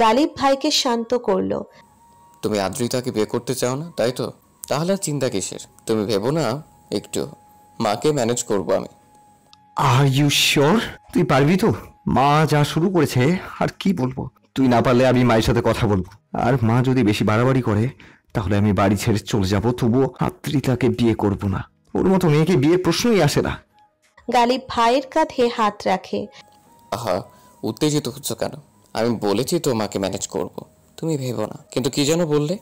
গালিব ভাইকে শান্ত করলো। তুমি আদ্রিতাকে বিয়ে করতে চাও না, তাই তো? তাহলে আর চিন্তা কিসের? তুমি ভেবো না একটু, মাকে ম্যানেজ করবো আমি। Are you sure? তুই পারবি তো? মা যা শুরু করেছে, আর কি বলবো। তুই না পারলে আমি মায়ের সাথে কথা বলবো, আর মা যদি বেশি বাড়াবাড়ি করে তাহলে আমি বাড়ি ছেড়ে চলে যাবো। তবুও আদ্রিতাকে বিয়ে করব না। ওর মতো মেয়েকে বিয়ের প্রশ্নই আসে না। গালিব ভাইয়ের কাঁধে হাত রাখে। আহা, উত্তেজিত হচ্ছ কেন? আমি বলেছি তো মাকে ম্যানেজ করব, তুমি ভেবো না। কিন্তু কি যেন বললে,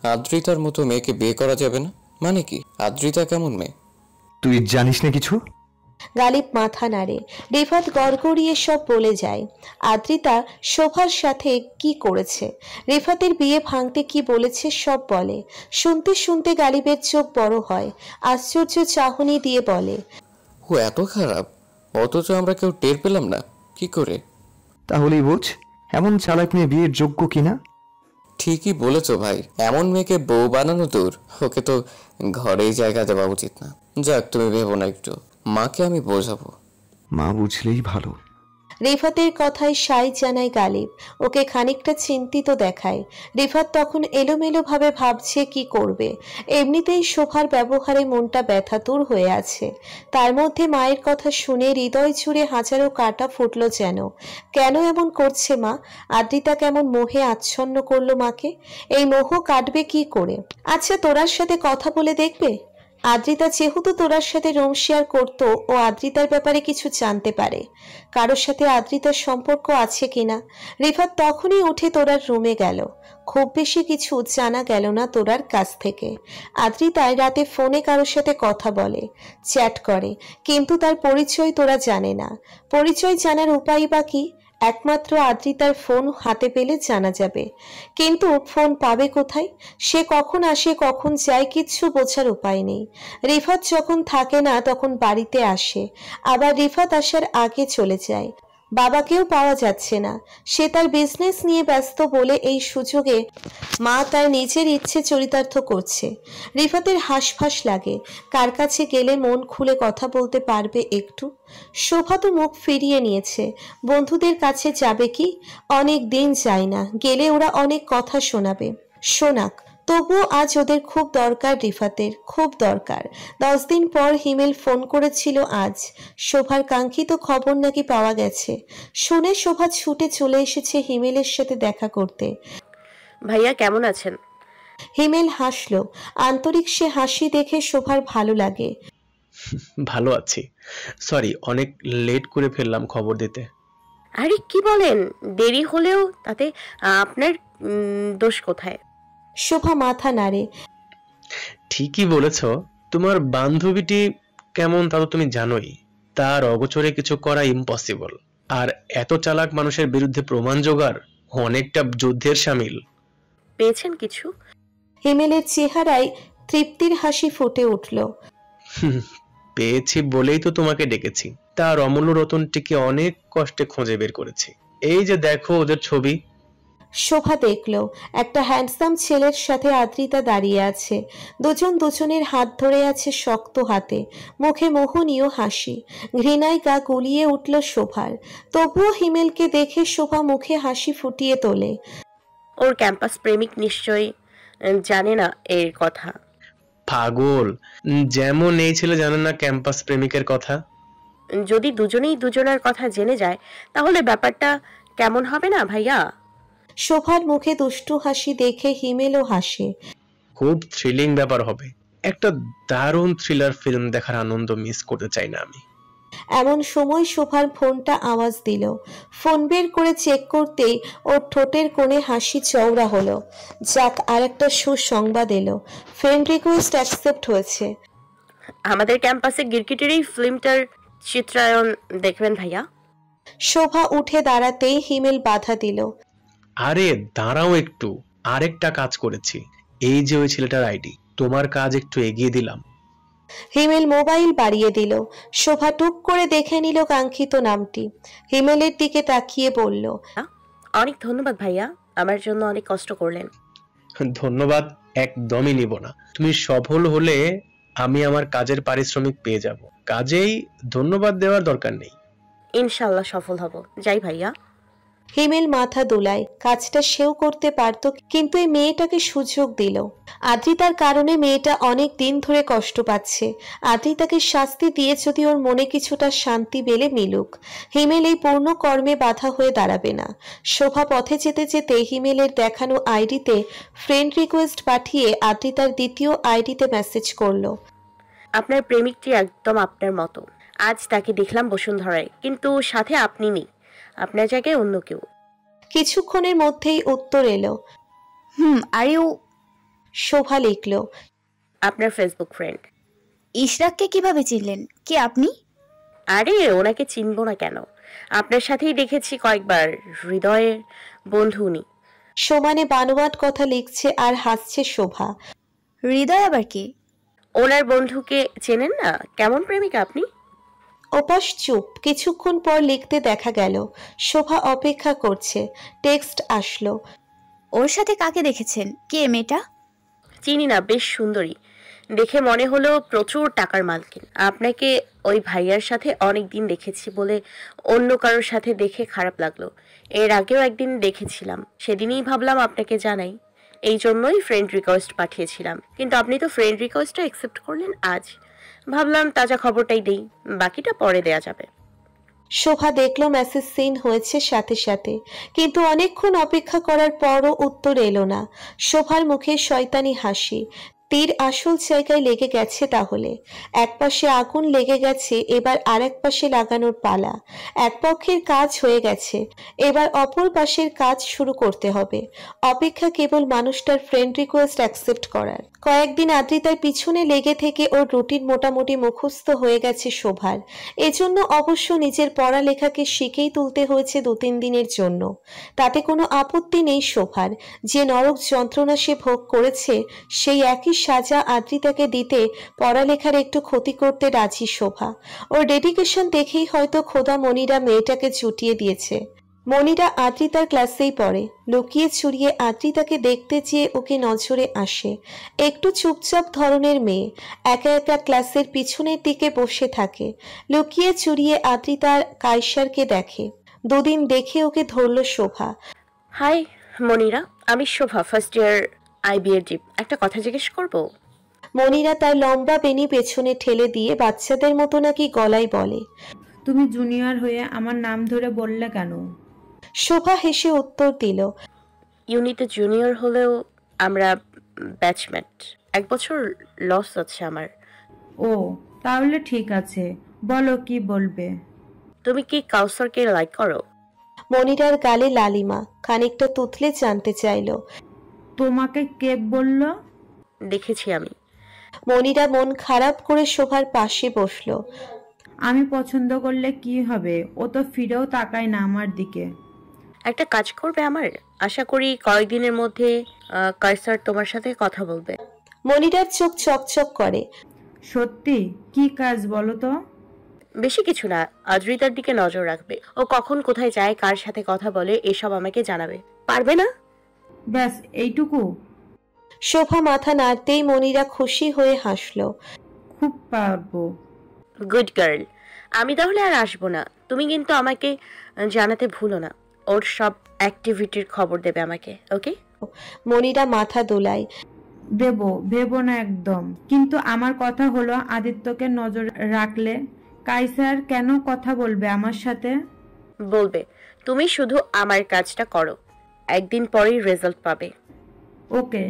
আদ্রিতার মতো মেয়েকে বিয়ে করা যাবে না? মানে কি? আদ্রিতা কেমন মেয়ে? তুই জানিস না কিছু? গালিব মাথা নাড়ে। রিফাত গড়গড়িয়ে সব বলে যায়। আদ্রিতা শোভার সাথে কি করেছে, রিফাতের বিয়ে ভাঙতে কি বলেছে, সব বলে। শুনতে শুনতে গালিবের চোখ বড় হয়, আশ্চর্য চাহনি দিয়ে বলে, ও এত খারাপ, অথচ আমরা কেউ টের পেলাম না, কি করে? তাহলেই বোঝ এমন চালাক মেয়ে বিয়ের যোগ্য কিনা। ঠিকই বলেছো ভাই, এমন মেয়েকে বউ বানানো দূর, ওকে তো ঘরেই জায়গা দেওয়া উচিত না। যাক, তুমি ভেবো না একটু, মাকে আমি বোঝাবো। মা বুঝলেই ভালো। রিফাতের কথায় সাই জানায় গালিব, ওকে খানিকটা চিন্তিত দেখায়। রিফাত তখন এলোমেলো ভাবে ভাবছে কি করবে। এমনিতেই শোভার ব্যবহারে মনটা ব্যথাতুর হয়ে আছে, তার মধ্যে মায়ের কথা শুনে হৃদয় জুড়ে হাজারো কাঁটা ফুটলো যেন। কেন এমন করছে মা? আদ্রিতা কেমন মোহে আচ্ছন্ন করলো মাকে? এই মোহ কাটবে কি করে? আচ্ছা, তোরার সাথে কথা বলে দেখবে। আদ্রিতা যেহেতু তোরার সাথে রুম শেয়ার করতো, ও আদ্রিতার ব্যাপারে কিছু জানতে পারে। কারোর সাথে আদ্রিতার সম্পর্ক আছে কিনা। রিফাত তখনই উঠে তোরার রুমে গেল। খুব বেশি কিছু জানা গেল না তোরার কাছ থেকে। আদ্রিতায় রাতে ফোনে কারোর সাথে কথা বলে, চ্যাট করে, কিন্তু তার পরিচয় তোরা জানে না। পরিচয় জানার উপায় বা কি? একমাত্র আদ্রিতার ফোন হাতে পেলে জানা যাবে, কিন্তু ফোন পাবে কোথায়? সে কখন আসে কখন যায় কিচ্ছু বোঝার উপায় নেই। রিফাত যখন থাকে না তখন বাড়িতে আসে, আবার রিফাত আসার আগে চলে যায়। বাবাকেও পাওয়া যাচ্ছে না, সে তার বিজনেস নিয়ে ব্যস্ত বলে এই সুযোগে মা তার নিজের ইচ্ছে চরিতার্থ করছে। রিফাতের হাঁসফাঁস লাগে, কার কাছে গেলে মন খুলে কথা বলতে পারবে একটু। শোভা তো মুখ ফিরিয়ে নিয়েছে, বন্ধুদের কাছে যাবে কি? অনেক দিন যায় না, গেলে ওরা অনেক কথা শোনাবে। শোনাক, তবুও আজ ওদের খুব দরকার, রিফাতের খুব দরকার। 10 দিন পর হিমেল ফোন করেছিল আজ, শোভার কাঙ্ক্ষিত খবর নাকি পাওয়া গেছে। শুনে শোভা ছুটে চলে এসেছে হিমেলের সাথে দেখা করতে। ভাইয়া কেমন আছেন? হিমেল হাসলো, আন্তরিক সে হাসি দেখে শোভার ভালো লাগে। ভালো আছি, সরি অনেক লেট করে ফেললাম খবর দিতে। আরে কি বলেন, দেরি হলেও তাতে আপনার দোষ কোথায়? শোভা মাথা নাড়ে। ঠিকই বলেছ, তোমার বান্ধবীটি কেমন তা তো তুমি জানোই। তার অগোচরে কিছু করা ইম্পসিবল, আর এত চালাক মানুষের বিরুদ্ধে প্রমাণ জোগাড় অনেকটা যুদ্ধের শামিল। পেয়েছেন কিছু? হিমেলের চেহারায় তৃপ্তির হাসি ফুটে উঠল। পেয়েছি বলেই তো তোমাকে ডেকেছি। তার অমূল্য রতনটিকে অনেক কষ্টে খুঁজে বের করেছি। এই যে দেখো ওদের ছবি। শোভা দেখল একটা হ্যান্ডসাম ছেলের সাথে আদ্রিতা দাঁড়িয়ে আছে। দুজন দুজনের হাত ধরে আছে শক্ত হাতে, মুখে মোহনীয় হাসি। ঘৃণায় গা গুলিয়ে উঠল শোভার। তবুও হিমেলকে দেখে শোভা মুখে হাসি ফুটিয়ে তোলে। ওর ক্যাম্পাস প্রেমিক নিশ্চয়ই জানে না এর কথা। পাগল, যেমন এই ছেলে জানে না ক্যাম্পাস প্রেমিকের কথা। যদি দুজনেই দুজনের কথা জেনে যায় তাহলে ব্যাপারটা কেমন হবে না ভাইয়া? শোভার মুখে দুষ্টু হাসি দেখে হিমেলও হাসে। খুব থ্রিলিং ব্যাপার হবে। একটা দারুণ থ্রিলার ফিল্ম দেখার আনন্দ মিস করতে চাই না আমি। এমন সময় শোভার ফোনটা আওয়াজ দিল। ফোন বের করে চেক করতেই ওর ঠোঁটের কোণে হাসি চওড়া হলো। যাক, আর একটা সুসংবাদ এলো, ফ্রেন্ড রিকোয়েস্ট অ্যাকসেপ্ট হয়েছে। আমাদের ক্যাম্পাসে গিরগিটির এই ফিল্মটার চিত্রায়ন দেখবেন ভাইয়া? শোভা উঠে দাঁড়াতেই হিমেল বাধা দিল। আরে দাঁড়াও একটু, আরেকটা কাজ করেছি। এই যে ওই ছেলেটার আইডি, তোমার কাজ একটু এগিয়ে দিলাম। হিমেল মোবাইল বাড়িয়ে দিল। শোভা টুক করে দেখে নিল কাঙ্ক্ষিত নামটি। হিমেলের দিকে তাকিয়ে বলল, অনেক ধন্যবাদ ভাইয়া, আমার জন্য অনেক কষ্ট করলেন। ধন্যবাদ একদমই নিব না। তুমি সফল হলে আমি আমার কাজের পারিশ্রমিক পেয়ে যাব, কাজেই ধন্যবাদ দেওয়ার দরকার নেই। ইনশাআল্লাহ সফল হব। যাই ভাইয়া। হিমেল মাথা দোলায়। কাজটা সেও করতে পারত, কিন্তু এই মেয়েটাকে সুযোগ দিল। আদ্রিতার কারণে মেয়েটা অনেক দিন ধরে কষ্ট পাচ্ছে। আদ্রিতাকে শাস্তি দিয়ে যদি ওর মনে কিছুটা শান্তি পেলে মিলুক। হিমেল এই পূর্ণ কর্মে বাধা হয়ে দাঁড়াবে না। শোভা পথে যেতে যেতে হিমেলের দেখানো আইডিতে ফ্রেন্ড রিকোয়েস্ট পাঠিয়ে আদ্রিতার দ্বিতীয় আইডিতে মেসেজ করলো। আপনার প্রেমিকটি একদম আপনার মতো। আজ তাকে দেখলাম বসুন্ধরায়, কিন্তু সাথে আপনি নেই, আপনার জায়গায় অন্য কেউ। কিছুক্ষণের মধ্যেই উত্তর এলো। Are you? শোভা লিখল, আপনার ফেসবুক ফ্রেন্ড। ইশরাককে কিভাবে চিনলেন? কে আপনি? আরে ওনাকে চিনবো না কেন, আপনার সাথেই দেখেছি কয়েকবার। হৃদয়ের বন্ধু উনি। সমানে বানোয়াট কথা লিখছে আর হাসছে শোভা। হৃদয় আবার কি? ওনার বন্ধুকে চেনেন না? কেমন প্রেমিকা আপনি? অপাস চুপ। কিছুক্ষণ পর লিখতে দেখা গেল। শোভা অপেক্ষা করছে। টেক্সট আসলো। ওর সাথে কাকে দেখেছেন? কে মেয়েটা? চিনি না, বেশ সুন্দরী। দেখে মনে হলো প্রচুর টাকার মালকিন। আপনাকে ওই ভাইয়ার সাথে অনেক দিন দেখেছি বলে অন্য কারোর সাথে দেখে খারাপ লাগলো। এর আগেও একদিন দেখেছিলাম, সেদিনই ভাবলাম আপনাকে জানাই। এই জন্যই ফ্রেন্ড রিকোয়েস্ট পাঠিয়েছিলাম, কিন্তু আপনি তো ফ্রেন্ড রিকোয়েস্টটা অ্যাকসেপ্ট করলেন আজ। ভাবলাম তাজা খবরটাই দেই, বাকিটা পরে দেয়া যাবে। শোভা দেখলো মেসেজ সিন হয়েছে সাথে সাথে, কিন্তু অনেকক্ষণ অপেক্ষা করার পরও উত্তর এলো না। শোভার মুখে শয়তানি হাসি। তীর আসল জায়গায় লেগে গেছে তাহলে। এক পাশে আগুন লেগে গেছে, এবার আর এক পাশে লাগানোর পালা। এক পক্ষের কাজ হয়ে গেছে, এবার অপর পাশের কাজ শুরু করতে হবে। অপেক্ষা কেবল মানুষটার ফ্রেন্ড রিকোয়েস্ট অ্যাকসেপ্ট করার। কয়েকদিন আদ্রিতার পিছনে লেগে থেকে ওর রুটিন মোটামুটি মুখস্থ হয়ে গেছে শোভার। এজন্য অবশ্য নিজের পড়ালেখাকে শিখেই তুলতে হয়েছে 2-3 দিনের জন্য। তাতে কোনো আপত্তি নেই শোভার। যে নরক যন্ত্রণা সে ভোগ করেছে, সেই একই সাজা আদ্রিতাকে দিতে পড়ালেখার একটু ক্ষতি করতে রাজি শোভা। ওর ডেডিকেশন দেখেই হয়তো খোদা মনিরা মেয়েটাকে জুটিয়ে দিয়েছে। মনিরা আদ্রিতার ক্লাসেই পড়ে। লুকিয়ে চুরিয়ে আদ্রিতাকে দেখতে চেয়ে ওকে নজরে আসে। একটু চুপচাপ ধরনের মেয়ে, একা একা ক্লাসের পিছনের দিকে বসে থাকে। লুকিয়ে চুরিয়ে আদ্রিতার কায়সারকে দেখে। 2 দিন দেখে ওকে ধরল শোভা। হাই মনিরা, আমি শোভা, ফার্স্ট ইয়ার IB এর জিপ। একটা কথা জিজ্ঞেস করব? মনিরা তার লম্বা বেনি পেছনে ঠেলে দিয়ে বাচ্চাদের মতো নাকি গলায় বলে, তুমি জুনিয়র হয়ে আমার নাম ধরে বললে কেন? শোভা হেসে উত্তর দিল, ইউনিটে জুনিয়র হলেও আমরা ব্যাচমেট। 1 বছর লস আছে আমার। ও তাহলে ঠিক আছে, বলো কি বলবে। তুমি কি কাউসারকে লাইক করো? মনিরার গালে লালিমা। খানিকটা তুতলে জানতে চাইল, তোমাকে কে বললো? দেখেছি আমি। মনিরা মন খারাপ করে শোভার পাশে বসলো। আমি পছন্দ করলে কি হবে? ও তো ফিরেও তাকায় না আমার দিকে। একটা কাজ করবে আমার? আশা করি কয়েকদিনের মধ্যে কায়সার তোমার সাথে কথা বলবে। মনিরার চোখ চকচক করে। সত্যি? কি কাজ বলো তো? বেশি কিছু না, আদ্রিতার দিকে নজর রাখবে। ও কখন কোথায় যায়, কার সাথে কথা বলে, এসব আমাকে জানাবে। পারবে না? ব্যাস এইটুকু? শোভা মাথা নাড়তেই মনিরা খুশি হয়ে হাসলো। খুব পারবো। Good girl. আমি তাহলে আর আসবো না। তুমি কিন্তু আমাকে জানাতে ভুলো না। ওর সব অ্যাক্টিভিটির খবর দেবে আমাকে, ওকে? মনিরা মাথা দোলায়। দেবো, ভেবো না একদম। কিন্তু আমার কথা হলো, আদিত্যকে নজর রাখলে কাইসার কেন কথা বলবে আমার সাথে? বলবে। তুমি শুধু আমার কাজটা করো, একদিন পরেই রেজাল্ট পাবে। ওকে।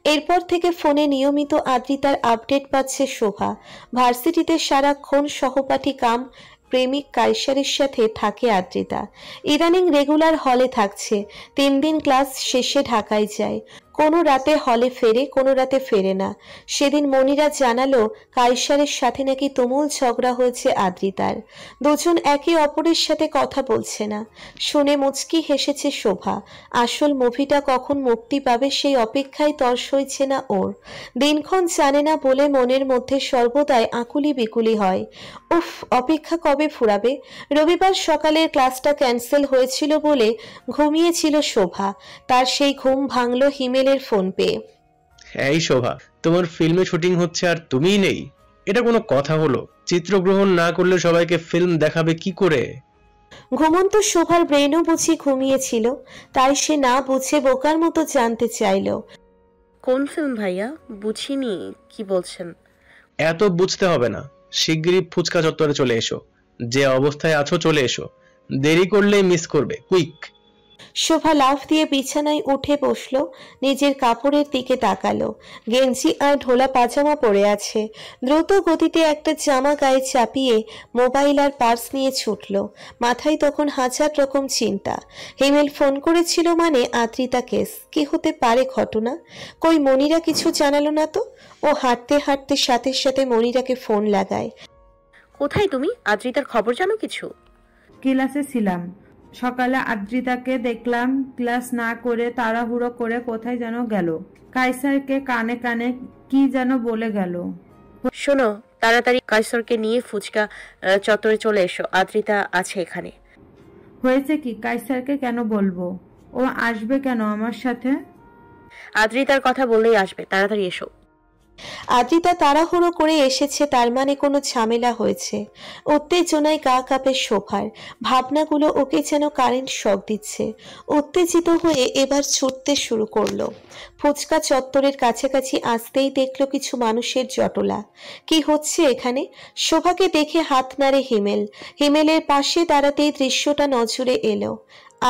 এরপর থেকে ফোনে নিয়মিত আদ্রিতার আপডেট পাচ্ছে শোভা। ভার্সিটিতে সারাক্ষণ সহপাঠী কাম প্রেমিক কায়সারের সাথে থাকে আদ্রিতা। ইদানিং রেগুলার হলে থাকছে। 3 দিন ক্লাস শেষে ঢাকায় যায়। কোনো রাতে হলে ফেরে, কোনো রাতে ফেরে না। সেদিন মনিরা জানালো কায়সারের সাথে নাকি তুমুল ঝগড়া হয়েছে আদ্রিতার। দুজন একে অপরের সাথে কথা বলছে না। শুনে মুচকি হেসেছে শোভা। আসল মুভিটা কখন মুক্তি পাবে সেই অপেক্ষায় তর সইছে না ওর। দিনক্ষণ জানে না বলে মনের মধ্যে সর্বদাই আকুলি বিকুলি হয়। উফ, অপেক্ষা কবে ফুরাবে? রবিবার সকালের ক্লাসটা ক্যান্সেল হয়েছিল বলে ঘুমিয়েছিল শোভা। তার সেই ঘুম ভাঙল হিমেলের ফোন পেয়ে। এই শোভা, তোমার ফিল্মে শুটিং হচ্ছে আর তুমিই নেই? এটা কোনো কথা হলো? চিত্রগ্রহণ না করলে সবাইকে ফিল্ম দেখাবে কি করে? ঘুমন্ত শোভার ব্রেনও বুঝি ঘুমিয়েছিল, তাই সে না বুঝে বোকার মতো জানতে চাইল। কোন ফিল্ম ভাইয়া? বুঝিনি, কি বলছেন? এত বুঝতে হবে না, শিগগিরই ফুচকা চত্বরে চলে এসো। যে অবস্থায় আছো চলে এসো, দেরি করলেই মিস করবে। কুইক। শোভা লাফ দিয়ে বিছানায় উঠে বসলো, নিজের কাপড়ের দিকে তাকালো। গেঞ্জি আর ঢোলা পাজামা পরে আছে। দ্রুত গতিতে একটা জামা গায়ে চাপিয়ে মোবাইল আর পার্স নিয়ে ছুটলো। মাথায় তখন হাজার রকম চিন্তা। হিমেল ফোন করেছিল মানে আদ্রিতা কেস। কি হতে পারে ঘটনা? কই মনিরা কিছু জানালো না তো? ও হাঁটতে হাঁটতে সাথে সাথে মনিরাকে ফোন লাগায়। কোথায় তুমি? আদ্রিতার খবর জানো কিছু? ক্লাসে ছিলাম, সকালে আদ্রিতাকে দেখলাম ক্লাস না করে তাড়াহুড়ো করে কোথায় যেন গেল। কাইসারকে কানে কানে কি যেন বলে গেল। শোনো, তাড়াতাড়ি কাইসরকে নিয়ে ফুচকা চত্বরে চলে এসো, আদ্রিতা আছে এখানে। হয়েছে কি? কাইসারকে কেন বলবো? ও আসবে কেন আমার সাথে? আদ্রিতার কথা বললেই আসবে, তাড়াতাড়ি এসো। আদ্রিতা তাড়াহুড়ো করে এসেছে, তার মানে কোনো ঝামেলা হয়েছে। উত্তেজনায় গা কাঁপে শোভার। ভাবনাগুলো ওকে যেন কারেন্ট শক দিচ্ছে। উত্তেজিত হয়ে এবার ছুটতে শুরু করলো। ফুচকা চত্বরের কাছাকাছি আসতেই দেখলো কিছু মানুষের জটলা। কি হচ্ছে এখানে? শোভাকে দেখে হাত নাড়ে হিমেল। হিমেলের পাশে দাঁড়াতেই দৃশ্যটা নজরে এলো।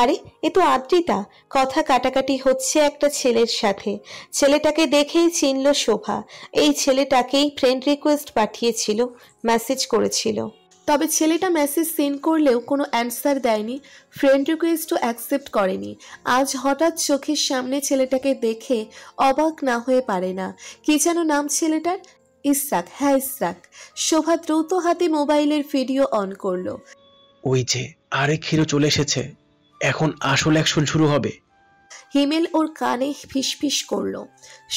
আরে, এ তো আদ্রিতা। কথা কাটাকাটি হচ্ছে একটা ছেলের সাথে। ছেলেটাকে দেখেই চিনল শোভা। এই ছেলেটাকেই ফ্রেন্ড রিকোয়েস্ট পাঠিয়েছিল, মেসেজ করেছিল। তবে ছেলেটা মেসেজ সেন্ড করলেও কোনো অ্যান্সার দেয়নি, ফ্রেন্ড রিকোয়েস্টও অ্যাকসেপ্ট করেনি। আজ হঠাৎ চোখের সামনে ছেলেটাকে দেখে অবাক না হয়ে পারে না। কি যেন নাম ছেলেটার? ইসরাক। হ্যাঁ, ইসরাক। শোভা দ্রুত হাতে মোবাইলের ভিডিও অন করলো। ওই যে আরেক হিরো চলে এসেছে, এখন আসল অ্যাকশন শুরু হবে। হিমেল ওর কানে ফিসফিস করলো।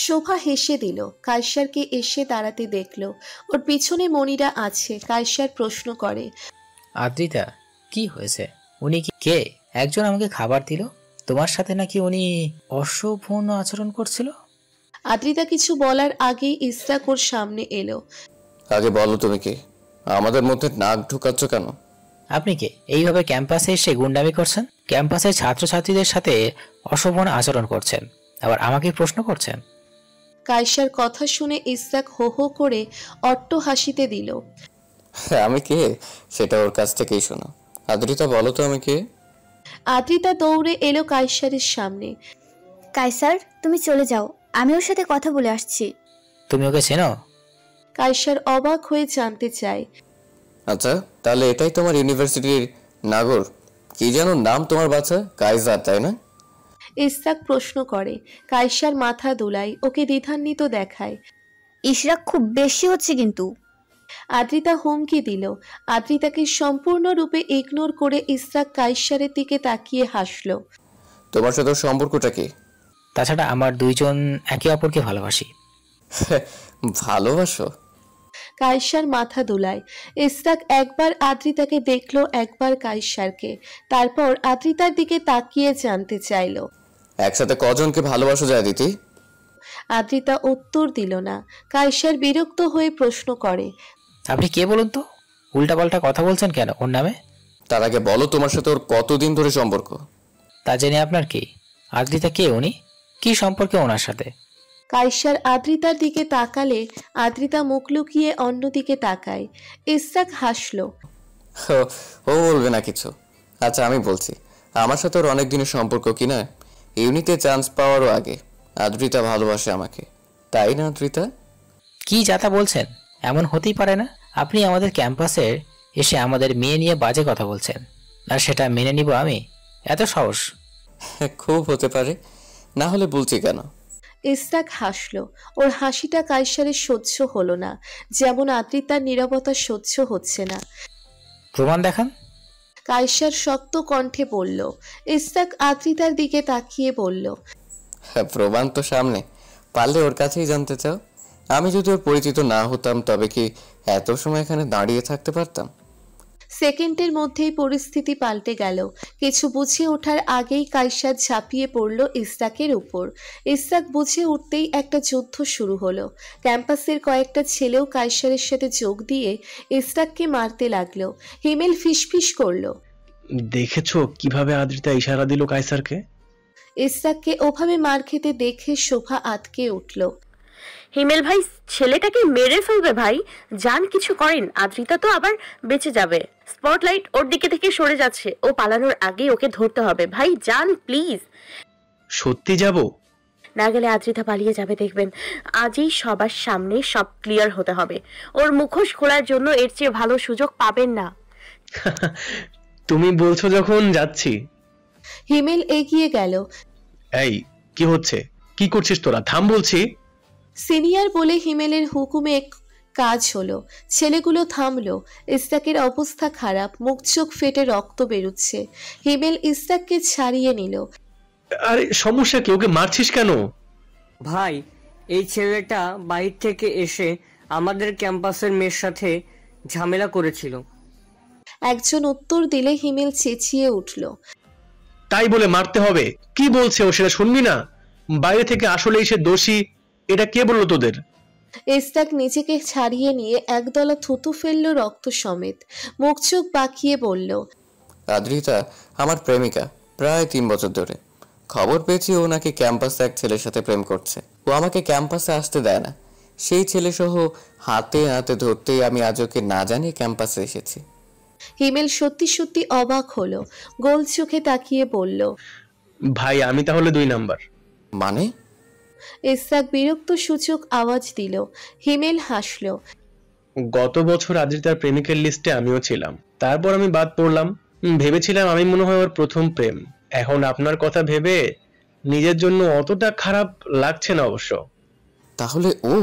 শোভা হেসে দিল। কায়সারকে এসে দাঁড়াতে দেখলো। ওর পিছনে মনিরা আছে। কায়সার প্রশ্ন করে, আদ্রিতা, কি হয়েছে? উনি কি কে? একজন আমাকে খাবার দিল, তোমার সাথে নাকি উনি অশোভন আচরণ করছিল। আদ্রিতা কিছু বলার আগেই ইসরাক ওর সামনে এলো। আগে বলো তুমি কে? আমাদের মধ্যে নাক ঢুকাচ্ছ কেন? আপনি কে? এইভাবে ক্যাম্পাসে এসে গুন্ডামি করছেন, ক্যাম্পাসের ছাত্রছাত্রীদের সাথে অশোভন আচরণ করছেন, আবার আমাকে প্রশ্ন করছেন। কায়সার কথা শুনে ইসরাক হো হো করে অট্ট হাসিতে দিল। আমি কে সেটা ওর কাছ থেকেই শোনো। আদ্রিতা বলো তো আমি কে? আদ্রিতা দৌড়ে এলো কায়সারের সামনে। কাইসার, তুমি চলে যাও, আমি ওর সাথে কথা বলে আসছি। তুমি ওকে চেনো? কায়সার অবাক হয়ে জানতে চায়। আচ্ছা, তাহলে এটাই তোমার ইউনিভার্সিটির নাগর? কি যেন নাম তোমার বাচ্চা? কাইজার, তাই না? ইসরাক প্রশ্ন করে। কায়সার মাথা দুলায়, ওকে দ্বিধান্বিত দেখায়। ইশরাক, খুব বেশি হচ্ছে কিন্তু। আদ্রিতা হুমকি দিল। আদ্রিতাকে সম্পূর্ণরূপে ইগনোর করে ইসরাক কায়সারের দিকে তাকিয়ে হাসল। তোমার সাথে ওর সম্পর্কটা কি? তাছাড়া আমার দুইজন একে অপরকে ভালোবাসি। ভালোবাসো? কায়সার মাথা দুলায়। ইসরাক একবার আদ্রিতাকে দেখলো, একবার কায়সারকে, তারপর আদ্রিতার দিকে তাকিয়ে জানতে চাইল। একসাথে কজনকে ভালোবাসো যায় দিতি? আদ্রিতা উত্তর দিল না। কায়সার বিরক্ত হয়ে প্রশ্ন করে, আপনি কে বলুন তো? উল্টাপাল্টা কথা বলছেন কেন ওর নামে? তার আগে বলো তোমার সাথে ওর কতদিন ধরে সম্পর্ক? তা জেনে আপনার কি? আদ্রিতা কে? উনি কি সম্পর্কে ওনার সাথে? কায়সার আদ্রিতার দিকে তাকালে আদ্রিতা মুখ লুকিয়ে অন্যদিকে তাকায়। ইসরাক হাসলো। ও বলবে না কিছু। আচ্ছা, আমি বলছি, আমার সাথে ওর অনেক দিনের সম্পর্ক, কিনা ইউনিতে চান্স পাওয়ারও আগে আদ্রিতা ভালোবাসে আমাকে, তাই না আদ্রিতা? কি যাতা বলছেন? এমন হতেই পারে না। আপনি আমাদের ক্যাম্পাসে এসে আমাদের মেয়ে নিয়ে বাজে কথা বলছেন, আর সেটা মেনে নিব আমি? এত সাহস? খুব হতে পারে, না হলে বলছি কেন? ইসরাক হাসলো। ওর হাসিটা কায়সারের সহ্য হলো না, যেমন আদ্রিতার নীরবতা সহ্য হচ্ছে না। প্রমাণ দেখান। কায়সার শক্ত কণ্ঠে বলল। ইসরাক আদ্রিতার দিকে তাকিয়ে বলল, প্রমাণ তো সামনে, পারলে ওর কাছেই জানতে চাও? আমি যদি ওর পরিচিত না হতাম তবে কি এত সময় এখানে দাঁড়িয়ে থাকতে পারতাম? সেকেন্ডের মধ্যেই পরিস্থিতি পাল্টে গেল। কিছু বুঝে ওঠার আগেই কায়সার ঝাঁপিয়ে পড়ল ইসরাকের উপর। ইসরাক বুঝে উঠতেই একটা যুদ্ধ শুরু হলো। ক্যাম্পাসের কয়েকটা ছেলেও কায়সারের সাথে যোগ দিয়ে ইসরাককে মারতে লাগলো। হিমেল ফিসফিস করলো, দেখেছো কিভাবে আদ্রিতা ইশারা দিল কায়সারকে? ইসরাককে ওভাবে মার খেতে দেখে শোভা আটকে উঠল। হিমেল ভাই ছেলেটাকে মেরে ফেলবে ভাই, যান কিছু করেন, আদ্রিতা তো আবার বেঁচে যাবে। স্পটলাইট ওর দিকে থেকে সরে যাচ্ছে, ও পালানোর আগে ওকে ধরতে হবে ভাই, যান প্লিজ। সত্যি যাব? না গেলে আদ্রিতা পালিয়ে যাবে, দেখবেন আজই সবার সামনে সব ক্লিয়ার হতে হবে। ওর মুখোশ খোলার জন্য এর চেয়ে ভালো সুযোগ পাবেন না। তুমি বলছো যখন যাচ্ছি। হিমেল এগিয়ে গেল। এই কি হচ্ছে, কি করছিস তোরা, থাম বলছি। সিনিয়র বলে হিমেলের হুকুমে কাজ হলো। ছেলেগুলো থামলো। ইসরাকের অবস্থা খারাপ, মুখ চোখ ফেটে রক্ত বেরুচ্ছে। হিমেল ইসরাককে ছাড়িয়ে নিল। আরে সমস্যা কি, ওকে মারছিস কেন? ভাই, এই ছেলেটা বাইরে থেকে এসে আমাদের ক্যাম্পাসের মেয়ের সাথে ঝামেলা করেছিল। একজন উত্তর দিলে হিমেল চেঁচিয়ে উঠল। তাই বলে মারতে হবে? কি বলছে ও সেটা শুনবি না? বাইরে থেকে আসলেই সে দোষী, এটা কে বললো তোদের? ইসরাক নিজেকে ছাড়িয়ে নিয়ে একদলা থুতু ফেলল রক্ত সমেত। মুখ চোখ বাঁকিয়ে বলল, আদ্রিতা আমার প্রেমিকা, প্রায় 3 বছর ধরে। খবর পেয়েছি ও নাকি ক্যাম্পাসে এক ছেলের সাথে প্রেম করছে। ও আমাকে ক্যাম্পাসে আসতে দেয় না। সেই ছেলে সহ হাতে হাতে ধরতেই আমি আজ ওকে না জানিয়ে ক্যাম্পাসে এসেছি। হিমেল সত্যি সত্যি অবাক হলো। গোল চোখে তাকিয়ে বলল, ভাই আমি তাহলে 2 নাম্বার। মানে? ইসরাক বিরক্ত সূচক আওয়াজ দিল। হিমেল হাসল। গত বছর আদ্রিতার প্রেমিকের লিস্টে আমিও ছিলাম, তারপর আমি বাদ পড়লাম। ভেবেছিলাম আমি মনে হয় ওর প্রথম প্রেম। এখন আপনার কথা ভেবে নিজের জন্য অতটা খারাপ লাগছে না অবশ্য। তাহলে ও?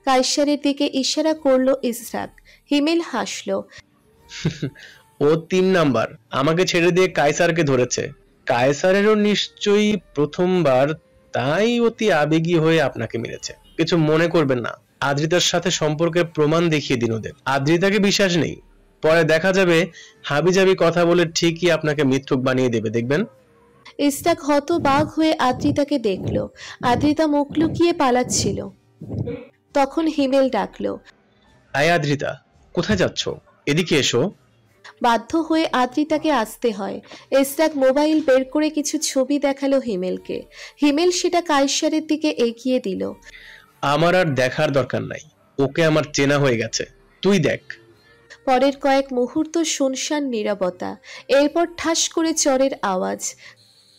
কায়সারের দিকে ইশারা করলো ইসরাক। হিমেল হাসল। ও 3 নাম্বার, আমাকে ছেড়ে দিয়ে কায়সারকে ধরেছে। কায়সারেরও নিশ্চয়ই প্রথমবার, তাই অতি আবেগী হয়ে আপনাকে মেরেছে। কিছু মনে করবেন না, আদ্রিতার সাথে সম্পর্কের প্রমাণ দেখিয়ে দিন ওদের। আদ্রিতাকে বিশ্বাস নেই, পরে দেখা যাবে হাবিজাবি কথা বলে ঠিকই আপনাকে মিথ্যুক বানিয়ে দেবে, দেখবেন। ইসরাক হতবাক হয়ে আদ্রিতাকে দেখল। আদ্রিতা মুখ লুকিয়ে পালাচ্ছিল। তখন হিমেল ডাকলো, আয় আদ্রিতা, কোথায় যাচ্ছ? এদিকে এসো। বাধ্য হয়ে আদ্রিতাকে আসতে হয়। ইসরাক মোবাইল বের করে কিছু ছবি দেখালো হিমেলকে। হিমেল সেটা কায়সারের দিকে এগিয়ে দিল। আমার আর দেখার দরকার নাই, ওকে আমার চেনা হয়ে গেছে, তুই দেখ। পরের কয়েক মুহূর্ত শুনশান নীরবতা, এরপর ঠাস করে চরের আওয়াজ।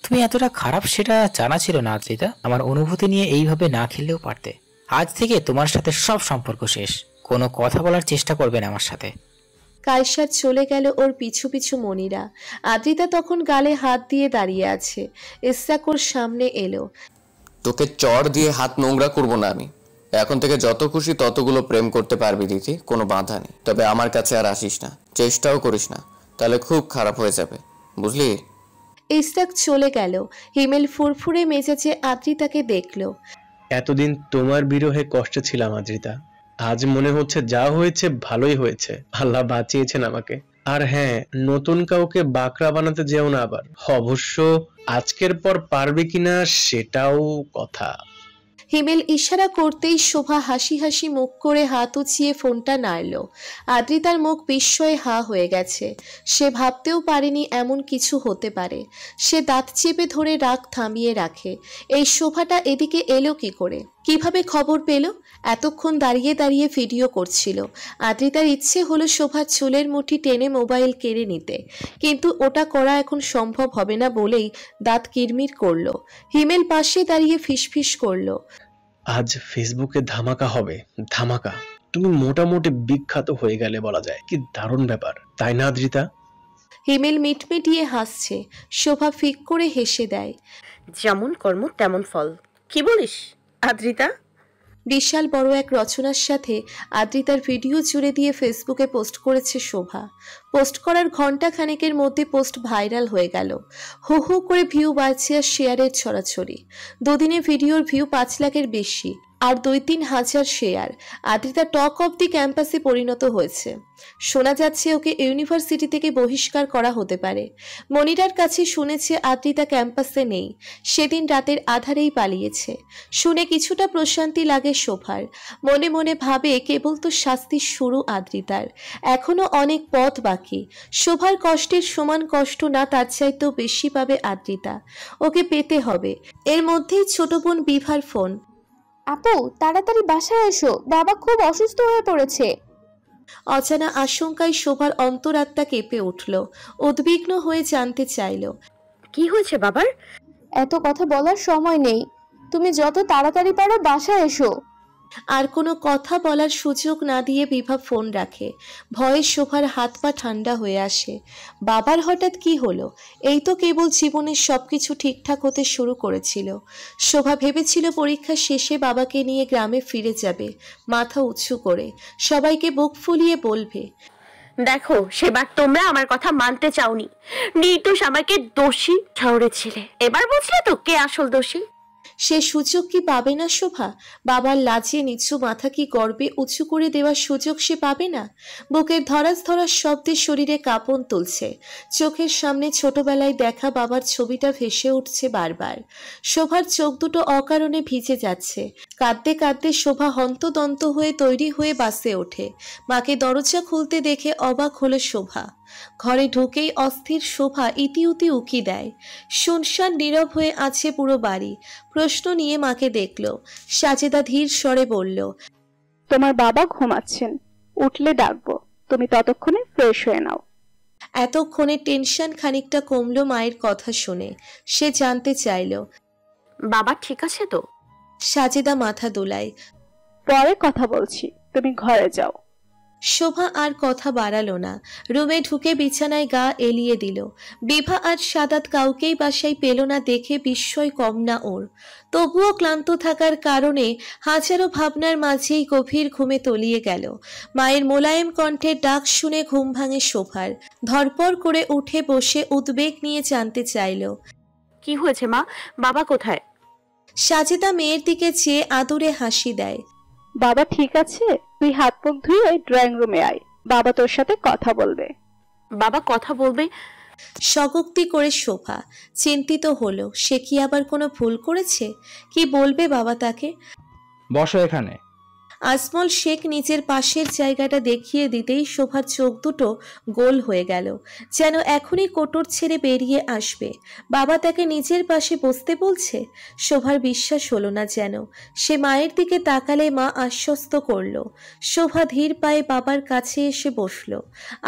তুমি এতটা খারাপ সেটা জানা ছিল না আদ্রিতা। আমার অনুভূতি নিয়ে এইভাবে না খেললেও পারতে। আজ থেকে তোমার সাথে সব সম্পর্ক শেষ। কোনো কথা বলার চেষ্টা করবে না আমার সাথে। কায়সার চলে গেল ওর পিছু পিছু মনিরা। আদ্রিতা তখন গালে হাত দিয়ে দাঁড়িয়ে আছে। ইসরাক ওর সামনে এলো। তোকে চড় দিয়ে হাত নোংরা করবো না আমি। এখন থেকে যত খুশি ততগুলো প্রেম করতে পারবি দিদি, কোনো বাধা নেই। তবে আমার কাছে আর আসিস না, চেষ্টাও করিস না, তাহলে খুব খারাপ হয়ে যাবে, বুঝলি? ইসরাক চলে গেল। হিমেল ফুরফুরে মেজাজে আদ্রিতাকে দেখলো। এতদিন তোমার বিরহে কষ্টে ছিলাম আদ্রিতা, আজ মনে হচ্ছে যা হয়েছে ভালোই হয়েছে, আল্লাহ বাঁচিয়েছেন আমাকে। আর হ্যাঁ, নতুন কাউকে বাকরা বানাতে যেও না আবার। অবশ্য আজকের পর পারবে কিনা সেটাও কথা। হিমেল ইশারা করতেই শোভা হাসি হাসি মুখ করে হাত উঁচিয়ে ফোনটা নাড়ল। আদ্রিতার মুখ বিস্ময়ে হা হয়ে গেছে। সে ভাবতেও পারেনি এমন কিছু হতে পারে। সে দাঁত চেপে ধরে রাগ থামিয়ে রাখে। এই শোভাটা এদিকে এলো কি করে, কিভাবে খবর পেল? এতক্ষণ দাঁড়িয়ে দাঁড়িয়ে ভিডিও করছিল। আদ্রিতার ইচ্ছে হলো শোভার চুলের মুঠি টেনে মোবাইল কেড়ে নিতে, কিন্তু ওটা করা এখন সম্ভব হবে না বলেই দাঁত কিরমির করলো। হিমেল পাশে দাঁড়িয়ে ফিসফিস করলো, আজ ফেসবুকে ধামাকা হবে, ধামাকা। তুমি মোটামুটি বিখ্যাত হয়ে গেলে বলা যায়। কি দারুণ ব্যাপার, তাই না আদ্রিতা? হিমেল মিটমিটিয়ে হাসছে। শোভা ফিক করে হেসে দেয়, যেমন কর্ম তেমন ফল। কি বলিস আদ্রিতা? বিশাল বড় এক রচনার সাথে আদ্রিতার ভিডিও জুড়ে দিয়ে ফেসবুকে পোস্ট করেছে শোভা। পোস্ট করার ঘন্টা খানেকের মধ্যে পোস্ট ভাইরাল হয়ে গেল। হু হু করে ভিউ বাড়ছে আর শেয়ারের ছড়াছড়ি। দুদিনে ভিডিওর ভিউ 5 লাখের বেশি। আর 2-3 হাজার share. Adrita talk of the ক্যাম্পাসে পরিণত হয়েছে। শোনা যাচ্ছে ওকে ইউনিভার্সিটি থেকে বহিষ্কার করা হতে পারে। মনিরার কাছে শুনেছে আদ্রিতা ক্যাম্পাসে নেই, সেদিন রাতের আধারেই পালিয়েছে। শুনে কিছুটা প্রশান্তি লাগে শোভার। মনে মনে ভাবে কেবল তো শাস্তির শুরু আদ্রিতার, এখনো অনেক পথ বাকি। শোভার কষ্টের সমান কষ্ট না তার চাইতেও বেশি পাবে আদ্রিতা। ওকে পেতে হবে। এর মধ্যেই ছোট বোন বিভার ফোন। আপু, তাড়াতাড়ি বাসায় এসো, বাবা খুব অসুস্থ হয়ে পড়েছে। অজানা আশঙ্কায় শোভার অন্তরাত্মা কেঁপে উঠল। উদ্বিগ্ন হয়ে জানতে চাইল, কি হয়েছে বাবার? এত কথা বলার সময় নেই, তুমি যত তাড়াতাড়ি পারো বাসায় এসো। আর কোনো কথা বলার সুযোগ না দিয়ে বিভা ফোন রাখে। ভয়ে শোভার হাত পা ঠান্ডা হয়ে আসে। বাবার হঠাৎ কি হলো? এই তো কেবল জীবনের সবকিছু ঠিকঠাক হতে শুরু করেছিল। শোভা ভেবেছিল পরীক্ষা শেষে বাবাকে নিয়ে গ্রামে ফিরে যাবে, মাথা উঁচু করে সবাইকে বুক ফুলিয়ে বলবে, দেখো সেবার তোমরা আমার কথা মানতে চাওনি, নির্দোষ আমাকে দোষী ঠাউরেছিলে, এবার বুঝলে তো কে আসল দোষী। সে সুযোগ কি পাবে না শোভা? বাবার লাজে নিচু মাথা কি গর্বে উঁচু করে দেওয়ার সুযোগ সে পাবে না? বুকের ধরাস ধরাস শব্দে শরীরে কাঁপন তুলছে। চোখের সামনে ছোটবেলায় দেখা বাবার ছবিটা ভেসে উঠছে বারবার। শোভার চোখ দুটো অকারণে ভিজে যাচ্ছে। কাঁদতে কাঁদতে শোভা হন্তদন্ত হয়ে তৈরি হয়ে বাসে ওঠে। মাকে দরজা খুলতে দেখে অবাক হলো শোভা। ঘরে ঢুকেই অস্থির শোভা ইতিউতি উকি দেয়। শুনশান নীরব হয়ে আছে পুরো বাড়ি। প্রশ্ন নিয়ে মাকে দেখল। সাজেদা ধীর স্বরে বলল, তোমার বাবা ঘুমাচ্ছেন, উঠলে ডাকবো, তুমি ততক্ষণে ফ্রেশ হয়ে নাও। এতক্ষণে টেনশন খানিকটা কমলো মায়ের কথা শুনে। সে জানতে চাইল, বাবা ঠিক আছে তো? সাজেদা মাথা দোলায়। পরে কথা বলছি, তুমি ঘরে যাও। শোভা আর কথা বাড়ালো না। রুমে ঢুকে বিছানায় গা এলিয়ে দিল। বিভা আর সাদাত কাউকেই বাসায় পেল না দেখে বিস্ময় কম না ওর। তবুও ক্লান্ত থাকার কারণে হাজারো ভাবনার মাঝেই গভীর ঘুমে তলিয়ে গেল। মায়ের মোলায়েম কণ্ঠের ডাক শুনে ঘুম ভাঙে শোভার। ধরপড় করে উঠে বসে উদ্বেগ নিয়ে জানতে চাইল, কি হয়েছে মা, বাবা কোথায়? সাজেদা মেয়ের দিকে চেয়ে আদরে হাসি দেয়। বাবা ঠিক আছে, তুই হাত মুখ ধুয়ে ড্রয়িং রুমে আয়, বাবা তোর সাথে কথা বলবে। বাবা কথা বলবে? স্বগোক্তি করে শোভা। চিন্তিত হলো, সে কি আবার কোনো ভুল করেছে? কি বলবে বাবা তাকে? বসো এখানে। আজমল শেখ নিজের পাশের জায়গাটা দেখিয়ে দিতেই শোভার চোখ দুটো গোল হয়ে গেল, যেন এখনই কোটর ছেড়ে বেরিয়ে আসবে। বাবা তাকে নিজের পাশে বসতে বলছে। শোভার বিশ্বাস হলো না যেন। সে মায়ের দিকে তাকালে মা আশ্বস্ত করলো। শোভা ধীর পায়ে বাবার কাছে এসে বসল।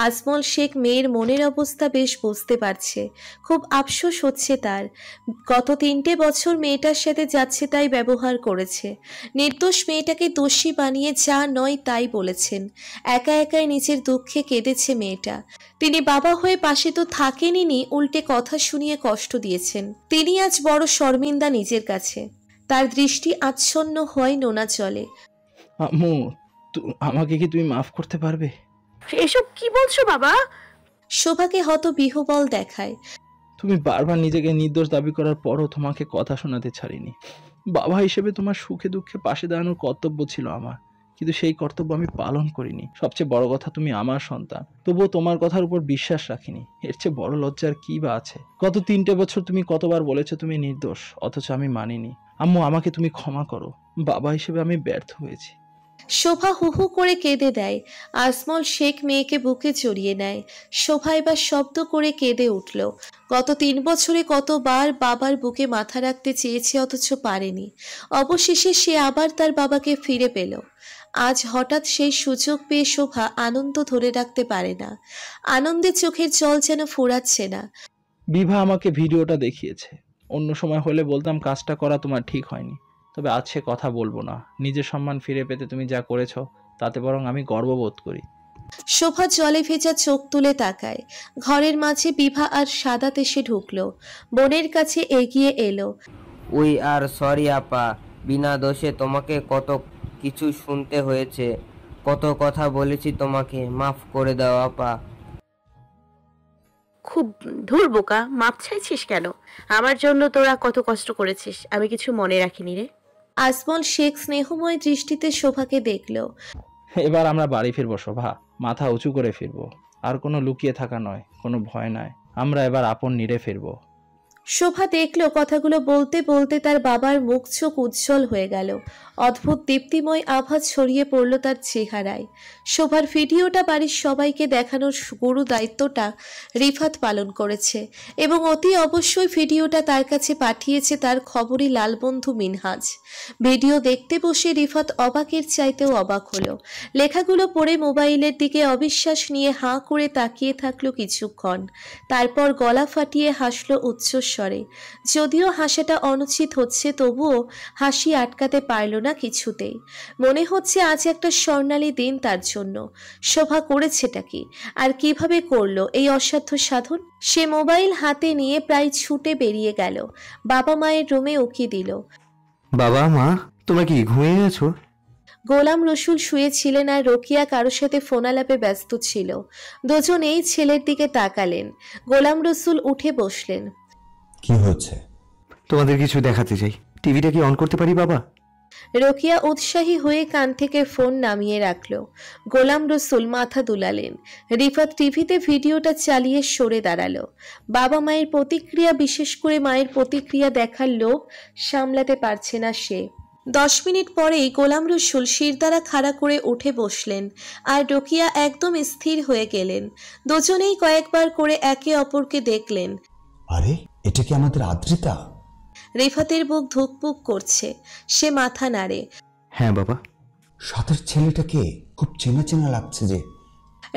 আজমল শেখ মেয়ের মনের অবস্থা বেশ বুঝতে পারছে। খুব আফসোস হচ্ছে তার। গত 3টে বছর মেয়েটার সাথে যাচ্ছে তাই ব্যবহার করেছে। নির্দোষ মেয়েটাকে দোষী বানিয়ে যা নয় তাই বলেছেন। একা একাই নিজের দুঃখে কেঁদেছে মেয়েটা। তিনি বাবা হয়ে পাশে তো থাকেনই, উল্টে কথা শুনিয়ে কষ্ট দিয়েছেন। তিনি আজ বড় শর্মিন্দা নিজের কাছে। তার দৃষ্টি আচ্ছন্ন হয় নোনা জলে। আম্মু, আমাকে কি তুমি মাফ করতে পারবে? এসব কি বলছো বাবা? শোভাকে হত বিহবল দেখায়। তুমি বারবার নিজেকে নির্দোষ দাবি করার পরও তোমাকে কথা শোনাতে ছাড়িনি। বাবা হিসেবে তোমার সুখে দুঃখে পাশে দাঁড়ানোর কর্তব্য ছিল আমার, কিন্তু সেই কর্তব্য আমি পালন করিনি। সবচেয়ে বড় কথা, তুমি আমার সন্তান, তবুও তোমার কথার উপর বিশ্বাস রাখিনি। এর চেয়ে বড় লজ্জার কি বা আছে? গত 3টে বছর তুমি কতবার বলেছো তুমি নির্দোষ, অথচ আমি মানিনি। আম্মু, আমাকে তুমি ক্ষমা করো, বাবা হিসেবে আমি ব্যর্থ হয়েছি। শোভা হু হু করে কেঁদে দেয়। আজমল শেখ মেয়েকে বুকে জড়িয়ে নেয়। শোভা এবার শব্দ করে কেঁদে উঠল। গত 3 বছরে কতবার বাবার বুকে মাথা রাখতে চেয়েছে, অথচ পারেনি। অবশেষে সে আবার তার বাবাকে ফিরে পেল। আজ হঠাৎ সেই সুযোগ পেয়ে শোভা আনন্দ ধরে রাখতে পারে না। আনন্দে চোখের জল যেন ফুরাচ্ছে না। বিভা আমাকে ভিডিওটা দেখিয়েছে। অন্য সময় হলে বলতাম কাজটা করা তোমার ঠিক হয়নি, তবে আজ সে কথা বলবো না। নিজের সম্মান ফিরে পেতে তুমি যা করেছো তাতে বরং আমি গর্ববোধ করি। শোভা জলে ভেজা চোখ তুলে তাকায়। ঘরের মাঝে বিভা আর সাদাত এসে ঢুকলো। বোনের কাছে এগিয়ে এলো। ওই আর সরি আপা, বিনা দোষে তোমাকে কত কিছু শুনতে হয়েছে, কত কথা বলেছি তোমাকে, মাফ করে দাও আপা। খুব ধুর বোকা, মাপ চাইছিস কেন? আমার জন্য তোরা কত কষ্ট করেছিস, আমি কিছু মনে রাখিনি রে। আজমল শেখ স্নেহময় দৃষ্টিতে শোভাকে দেখল। এবার আমরা বাড়ি ফিরবো শোভা, মাথা উঁচু করে ফিরবো। আর কোনো লুকিয়ে থাকা নয়, কোনো ভয় নাই। আমরা এবার আপন নিরে ফিরবো। শোভা দেখল কথাগুলো বলতে বলতে তার বাবার মুখ চোখ উজ্জ্বল হয়ে গেল। অদ্ভুত দীপ্তিময় আভা ছড়িয়ে পড়ল তার চেহারায়। শোভার ভিডিওটা বাড়ির সবাইকে দেখানোর গুরু দায়িত্বটা রিফাত পালন করেছে এবং অতি অবশ্যই ভিডিওটা তার কাছে পাঠিয়েছে তার খবরি লালবন্ধু মিনহাজ। ভিডিও দেখতে বসে রিফাত অবাকের চাইতেও অবাক হলো। লেখাগুলো পড়ে মোবাইলের দিকে অবিশ্বাস নিয়ে হাঁ করে তাকিয়ে থাকলো কিছুক্ষণ, তারপর গলা ফাটিয়ে হাসলো উচ্চস্বরে। যদিও হাসাটা অনুচিত হচ্ছে, তবুও হাসি আটকাতে পারল না কিছুতেই। মনে হচ্ছে আজ একটা স্বর্ণালী দিন তার জন্য। শোভা করেছেটা কি আর কিভাবে করলো এই অসাধ্য সাধন? সে মোবাইল হাতে নিয়ে প্রায় ছুটে বেরিয়ে গেল। বাবা মায়ের রুমে উকি দিল। বাবা মা, তোমরা কি ঘুমিয়ে গেছো? গোলাম রসুল শুয়েছিলেন আর রোকিয়া কারোর সাথে ফোনালাপে ব্যস্ত ছিল। দুজনেই ছেলের দিকে তাকালেন। গোলাম রসুল উঠে বসলেন। কি হচ্ছে? তোমাদের কিছু দেখাতে চাই। টিভিটা কি অন করতে পারি বাবা? রোকিয়া উৎসাহী হয়ে কান থেকে ফোন নামিয়ে রাখল। গোলাম রসুল মাথা দুলালেন। রিফাত টিভিতে ভিডিওটা চালিয়ে সরে দাঁড়ালো। বাবা মায়ের প্রতিক্রিয়া, বিশেষ করে মায়ের প্রতিক্রিয়া দেখার লোভ সামলাতে পারছে না সে। 10 মিনিট পরেই গোলাম রসুল শিরদাঁড়া খাড়া করে উঠে বসলেন আর রোকিয়া একদম স্থির হয়ে গেলেন। দুজনেই কয়েকবার করে একে অপরকে দেখলেন। আরে, এটা কি আমাদের আদ্রিতা? রিফাতের বুক ধুকপুক করছে। সে মাথা নাড়ে। হ্যাঁ বাবা। সাথের ছেলেটাকে খুব চেনা চেনা লাগছে যে।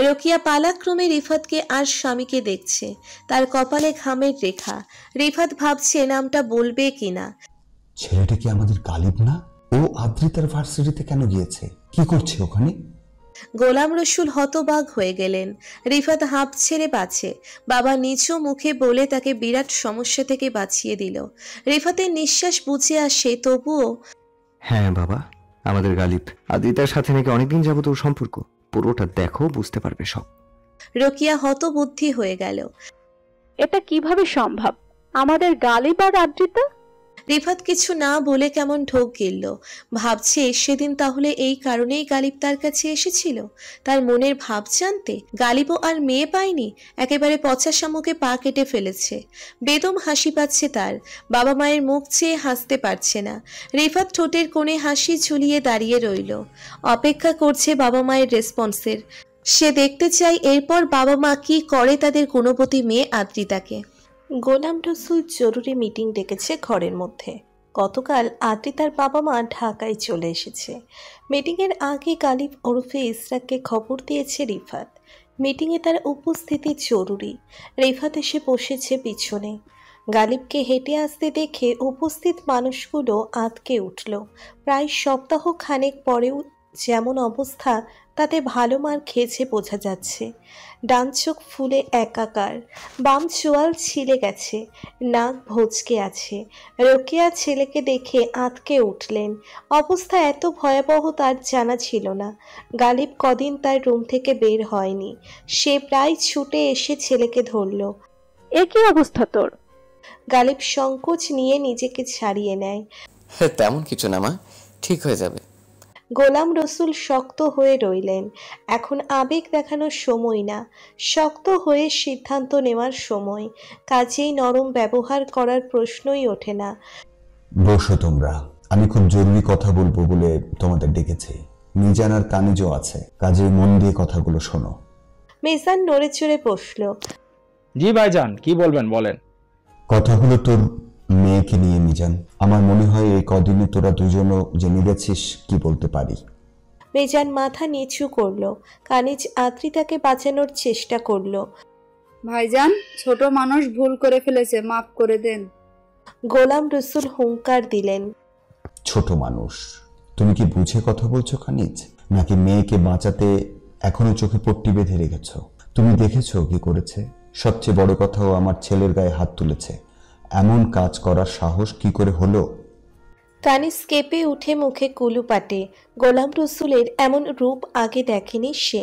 রোকিয়া পালাক্রমে রিফাতকে আর স্বামীকে দেখছে। তার কপালে ঘামের রেখা। রিফাত ভাবছে নামটা বলবে কিনা। ছেলেটা কি আমাদের গালিব না? ও আদ্রিতার ভার্সিটিতে কেন গিয়েছে? কি করছে ওখানে? গোলাম রসুল হতবাক হয়ে গেলেন। রিফাত হাঁপ ছেড়ে বাঁচে। বাবা নিচু মুখে বলে তাকে বিরাট সমস্যা থেকে বাঁচিয়ে দিল। রিফাতের নিঃশ্বাস বুঝে আসে, তবুও। হ্যাঁ বাবা, আমাদের গালিব। আদ্রিতার সাথে নাকি অনেকদিন যাবত ওর সম্পর্ক। পুরোটা দেখো, বুঝতে পারবে সব। রোকিয়া হতবুদ্ধি হয়ে গেল। এটা কিভাবে সম্ভব? আমাদের গালিব আর আদ্রিতা? রিফাত কিছু না বলে কেমন ঢোক গিলল। ভাবছে সেদিন তাহলে এই কারণেই গালিব তার কাছে এসেছিল, তার মনের ভাব জানতে। গালিবও আর মেয়ে পায়নি, একেবারে পচা শামুকে পা কেটে ফেলেছে। বেদম হাসি পাচ্ছে তার। বাবা মায়ের মুখ চেয়ে হাসতে পারছে না। রিফাত ঠোঁটের কোণে হাসি ঝুলিয়ে দাঁড়িয়ে রইল, অপেক্ষা করছে বাবা মায়ের রেসপন্সের। সে দেখতে চায় এরপর বাবা মা কি করে তাদের গুণবতী মেয়ে আদ্রিতাকে। গোলাম রসুল জরুরি মিটিং ডেকেছে ঘরের মধ্যে। গতকাল আদ্রিতার বাবা মা ঢাকায় চলে এসেছে। মিটিংয়ের আগে গালিব ওরফে ইসরাককে খবর দিয়েছে রিফাত। মিটিংয়ে তার উপস্থিতি জরুরি। রিফাত এসে বসেছে পিছনে। গালিবকে হেঁটে আসতে দেখে উপস্থিত মানুষগুলো আঁতকে উঠল। প্রায় সপ্তাহ খানেক পরেও যেমন অবস্থা, তাতে ভালো মার খেয়েছে বোঝা যাচ্ছে। ডান চোখ ফুলে একাকার, বাম চোয়াল ছিলে গেছে, নাক ভোঁচকে আছে। রোকেয়া ছেলেকে দেখে আঁতকে উঠলেন। অবস্থা এত ভয়াবহ তার জানা ছিল না। গালিব কদিন তার রুম থেকে বের হয়নি। সে প্রায় ছুটে এসে ছেলেকে ধরল। এ কি অবস্থা তোর? গালিব সংকোচ নিয়ে নিজেকে ছাড়িয়ে নেয়। তেমন কিছু না মা, ঠিক হয়ে যাবে। গোলাম রসুল শক্ত হয়ে রইলেন। এখন আবেগ দেখানোর সময় না, শক্ত হয়ে সিদ্ধান্ত নেওয়ার সময়। কাজেই নরম ব্যবহার করার প্রশ্নই ওঠে না। বসো তোমরা, আমি খুব জরুরি কথা বলবো বলে তোমাদের ডেকেছি। মিজান আর কানিজও আছে, কাজেই মন দিয়ে কথাগুলো শোনো। মিজান নড়ে চড়ে বসলো। জি ভাইজান, কি বলবেন বলেন। কথাগুলো তোর মেয়েকে নিয়ে মিজান। আমার মনে হয় এই কদিনে তোরা দুজনও জেনে গেছিস কি বলতে পারি। মিজান মাথা নিচু করলো। কানিজ আদ্রিতাকে বাঁচানোর চেষ্টা করলো। ভাইজান, ছোট মানুষ ভুল করে ফেলেছে, মাফ করে দেন। গোলাম রসুল হুঙ্কার দিলেন। ছোট মানুষ? তুমি কি বুঝে কথা বলছো কানিজ? নাকি মেয়েকে বাঁচাতে এখনো চোখে পট্টি বেঁধে রেখেছো? তুমি দেখেছো কি করেছে? সবচেয়ে বড় কথাও আমার ছেলের গায়ে হাত তুলেছে। এমন কাজ করার সাহস কি করে হলো? কানিজ কেঁপে উঠে মুখে কুলু পাটে। গোলাম রসুলের এমন রূপ আগে দেখেনি সে।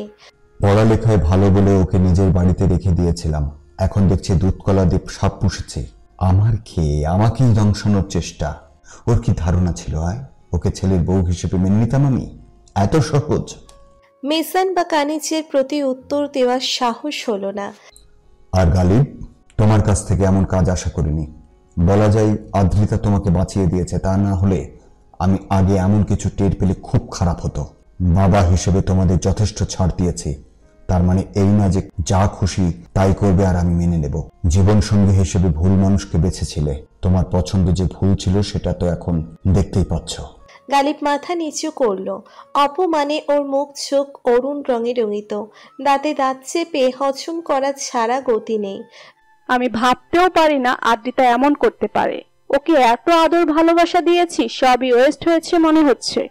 পড়ালেখায় ভালো বলে ওকে নিজের বাড়িতে রেখে দিয়েছিলাম, এখন দেখছি দুধকলা দ্বীপ সাপ পুষেছে। আমার খেয়ে আমাকেই দংশানোর চেষ্টা। ওর কি ধারণা ছিল? ওকে ছেলের বউ হিসেবে মেনে নিতাম আমি? এত সহজ? মিসান বা কানিজের প্রতি উত্তর দেওয়ার সাহস হলো না। আর গালিব, তোমার কাছ থেকে এমন কাজ আশা করিনি। বলা যায় আদ্রিতা তোমাকে বাঁচিয়ে দিয়েছে, তা না হলে আমি আগে এমন কিছু টের পেলে খুব খারাপ হতো। বাবা হিসেবে তোমাদের যথেষ্ট ছাড় দিয়েছি, তার মানে এই না যে যা খুশি তাই করবে আর আমি মেনে নেব। জীবন সঙ্গী হিসেবে ভুল মানুষকে বেছেছিলে, তোমার পছন্দ যে ভুল ছিল সেটা তো এখন দেখতেই পাচ্ছ। গালিব মাথা নিচু করলো। অপমানে ওর মুখ চোখ অরুণ রঙে রঙিত, দাঁতে দাঁত চেপে হজম করা ছাড়া গতি নেই। আমি ভাবতেও পারি না আদ্রিতা এমন করতে পারে। ওকে এত আদর ভালোবাসা দিয়েছি, সবই ওয়েস্ট হয়েছে মনে হচ্ছে।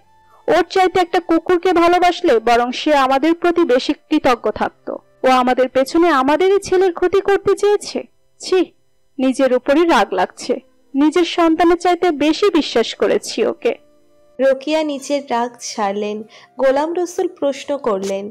ওর চাইতে একটা কুকুরকে ভালোবাসলে বরং সে আমাদের প্রতি বেশি কৃতজ্ঞ থাকতো। ও আমাদের পেছনে আমাদেরই ছেলের ক্ষতি করতে চেয়েছে। ছি, নিজের উপরই রাগ লাগছে। নিজের সন্তানের চাইতে বেশি বিশ্বাস করেছি ওকে। রোকিয়া নিজের রাগ ছাড়লেন। গোলাম রসুল প্রশ্ন করলেন,